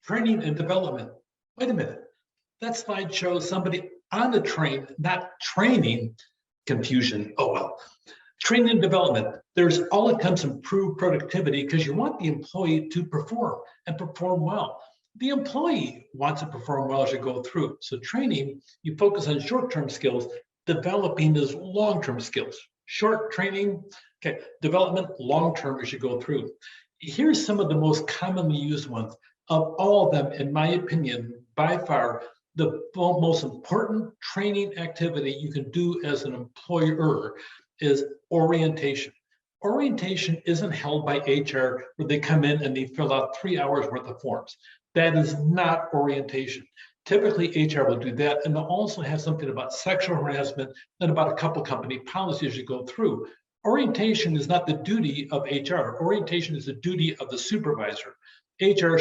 training and development. Wait a minute. That slide shows somebody on the train, not training. Confusion. Oh, well. Training and development. There's all it comes improved productivity because you want the employee to perform and perform well. The employee wants to perform well as you go through. So training, you focus on short-term skills. Developing is long-term skills. Short training, okay, development, long-term as you go through. Here's some of the most commonly used ones. Of all of them, in my opinion, by far, the most important training activity you can do as an employer is orientation. Orientation isn't held by HR where they come in and they fill out 3 hours worth of forms. That is not orientation. Typically, HR will do that, and they'll also have something about sexual harassment and about a couple company policies you go through. Orientation is not the duty of HR. Orientation is the duty of the supervisor. HR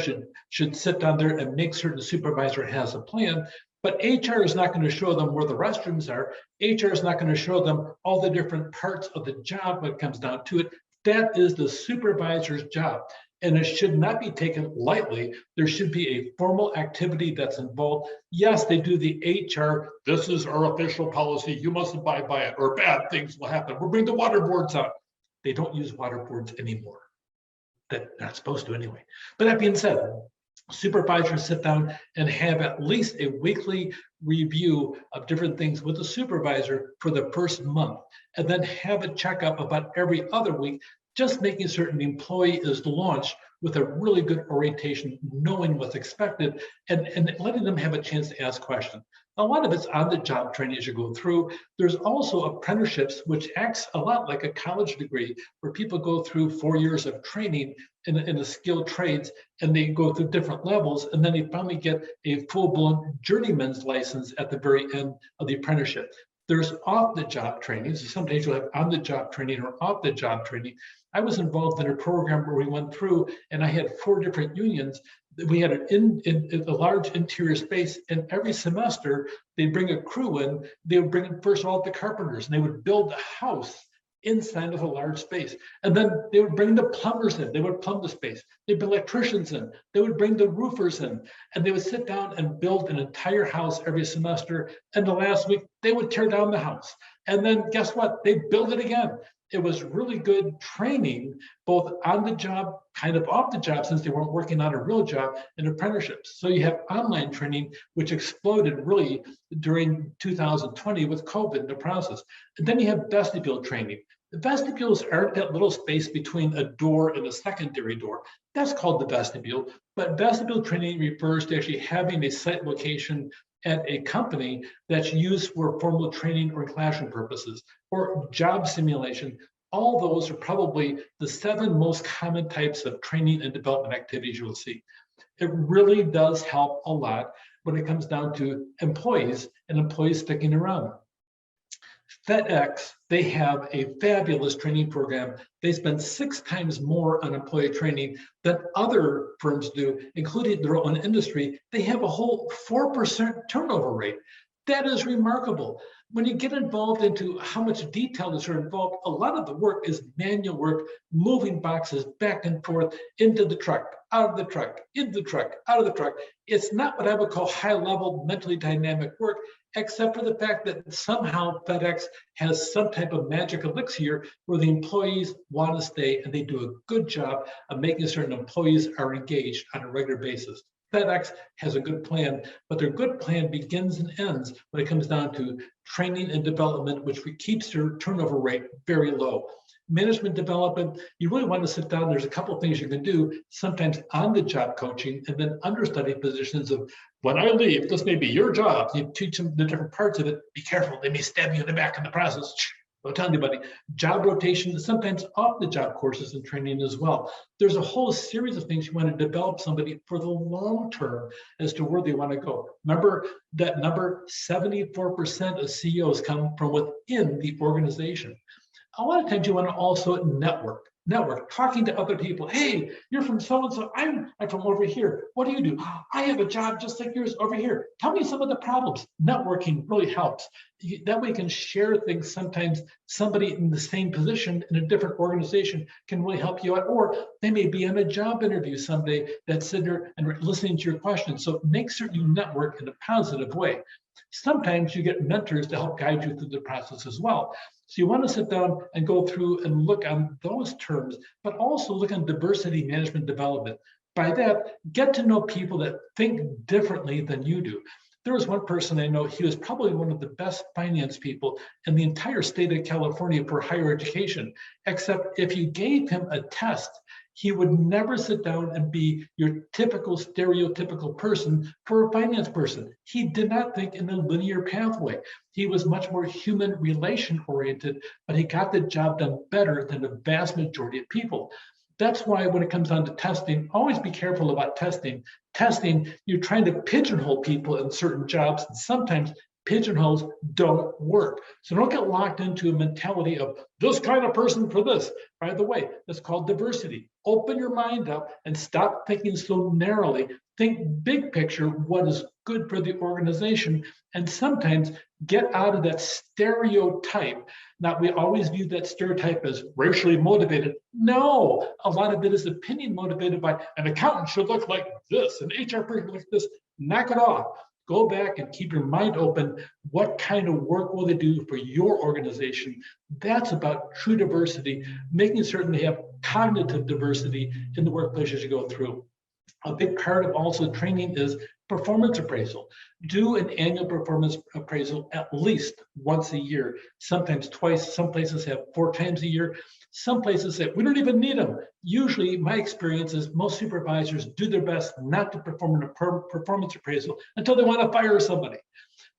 should sit down there and make certain the supervisor has a plan, but HR is not going to show them where the restrooms are. HR is not going to show them all the different parts of the job when it comes down to it. That is the supervisor's job, and it should not be taken lightly. There should be a formal activity that's involved. Yes, they do the HR, this is our official policy, you must abide by it, or bad things will happen. We'll bring the water boards out. They don't use water boards anymore. They're not supposed to anyway. But that being said, supervisors sit down and have at least a weekly review of different things with the supervisor for the first month, and then have a checkup about every other week, just making certain the employee is launched with a really good orientation, knowing what's expected, and letting them have a chance to ask questions. A lot of it's on the job training as you go through. There's also apprenticeships, which acts a lot like a college degree, where people go through 4 years of training in the skilled trades, and they go through different levels, and then they finally get a full-blown journeyman's license at the very end of the apprenticeship. There's off-the-job training. So sometimes you'll have on-the-job training or off-the-job training. I was involved in a program where we went through, and I had 4 different unions. We had a large interior space, and every semester they'd bring a crew in. They would bring in, first of all, the carpenters, and they would build a house inside of a large space. And then they would bring the plumbers in. They would plumb the space. They'd bring electricians in. They would bring the roofers in, and they would sit down and build an entire house every semester. And the last week, they would tear down the house. And then guess what? They build it again. It was really good training, both on the job, kind of off the job, since they weren't working on a real job, and apprenticeships. So you have online training, which exploded really during 2020 with COVID in the process. And then you have vestibule training. The vestibules aren't that little space between a door and a secondary door. That's called the vestibule. But vestibule training refers to actually having a site location at a company that's used for formal training or classroom purposes, or job simulation. All those are probably the 7 most common types of training and development activities you'll see. It really does help a lot when it comes down to employees and employees sticking around. FedEx, they have a fabulous training program. They spend 6 times more on employee training than other firms do, including their own industry. They have a whole 4% turnover rate. That is remarkable. When you get involved into how much detail is involved, a lot of the work is manual work, moving boxes back and forth into the truck, out of the truck, into the truck, out of the truck. It's not what I would call high-level, mentally dynamic work, except for the fact that somehow FedEx has some type of magic elixir where the employees want to stay, and they do a good job of making certain employees are engaged on a regular basis. FedEx has a good plan, but their good plan begins and ends when it comes down to training and development, which keeps their turnover rate very low. Management development, you really want to sit down. There's a couple of things you can do, sometimes on the job coaching, and then understudy positions of, when I leave, this may be your job. You teach them the different parts of it. Be careful, they may stab you in the back in the process. Don't tell anybody. Job rotation, sometimes off the job courses and training as well. There's a whole series of things you want to develop somebody for the long term as to where they want to go. Remember that number, 74% of CEOs come from within the organization. A lot of times you want to also network, talking to other people. Hey, you're from so-and-so. I'm from over here. What do you do? I have a job just like yours over here. Tell me some of the problems. Networking really helps. That way you can share things. Sometimes somebody in the same position in a different organization can really help you out, or they may be in a job interview someday that's sitting there and listening to your questions. So make certain you network in a positive way. Sometimes you get mentors to help guide you through the process as well. So you want to sit down and go through and look on those terms, but also look on diversity management development. By that, get to know people that think differently than you do. There was one person I know, he was probably one of the best finance people in the entire state of California for higher education, except if you gave him a test, he would never sit down and be your typical stereotypical person for a finance person. He did not think in a linear pathway. He was much more human relation oriented, but he got the job done better than the vast majority of people. That's why when it comes down to testing, always be careful about testing. Testing, you're trying to pigeonhole people in certain jobs, and sometimes pigeonholes don't work. So don't get locked into a mentality of this kind of person for this. By the way, that's called diversity. Open your mind up and stop thinking so narrowly. Think big picture, what is good for the organization, and sometimes get out of that stereotype. Now, we always view that stereotype as racially motivated. No, a lot of it is opinion motivated by an accountant should look like this, an HR person like this. Knock it off. Go back and keep your mind open. What kind of work will they do for your organization? That's about true diversity, making certain they have cognitive diversity in the workplaces you go through. A big part of also training is performance appraisal. Do an annual performance appraisal at least once a year, sometimes twice. Some places have 4 times a year. Some places say, we don't even need them. Usually, my experience is most supervisors do their best not to perform a performance appraisal until they want to fire somebody.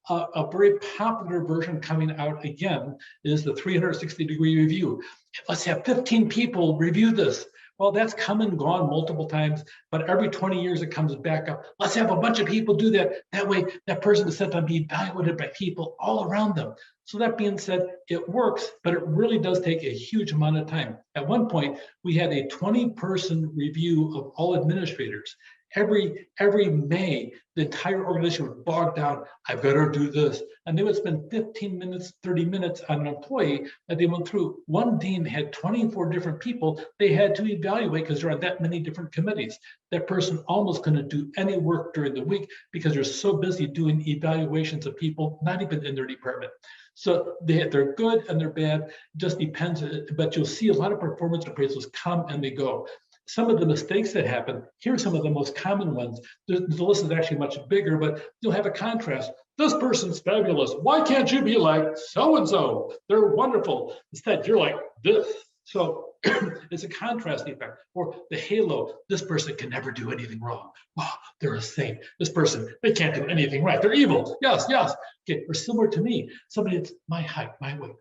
A very popular version coming out again is the 360-degree review. Let's have 15 people review this. Well, that's come and gone multiple times, but every 20 years it comes back up. Let's have a bunch of people do that. That way, that person is set to be evaluated by people all around them. So that being said, it works, but it really does take a huge amount of time. At one point, we had a 20-person review of all administrators. Every May, the entire organization was bogged down. I've got to do this. And they would spend 15 minutes, 30 minutes on an employee that they went through. One dean had 24 different people they had to evaluate because there are that many different committees. That person almost couldn't do any work during the week because they're so busy doing evaluations of people, not even in their department. So they're good and they're bad, just depends, but you'll see a lot of performance appraisals come and they go. Some of the mistakes that happen, here are some of the most common ones. The list is actually much bigger, but you'll have a contrast. This person's fabulous. Why can't you be like so-and-so? They're wonderful. Instead, you're like this. So it's a contrast effect. Or the halo, this person can never do anything wrong. Wow, they're a saint. This person, they can't do anything right. They're evil. Yes, yes. Okay, or similar to me, somebody that's my height, my weight,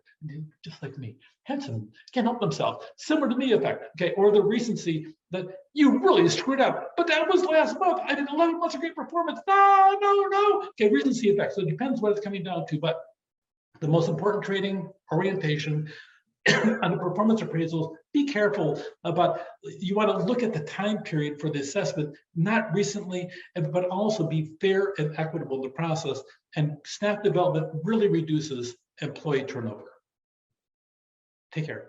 just like me. Handsome, can't help themselves. Similar to me effect. Okay, or the recency that you really screwed up. But that was last month. I did 11 months of great performance. No. Okay, recency effect. So it depends what it's coming down to. But the most important training orientation on the performance appraisals, be careful about, you want to look at the time period for the assessment, not recently, but also be fair and equitable in the process. And staff development really reduces employee turnover. Take care.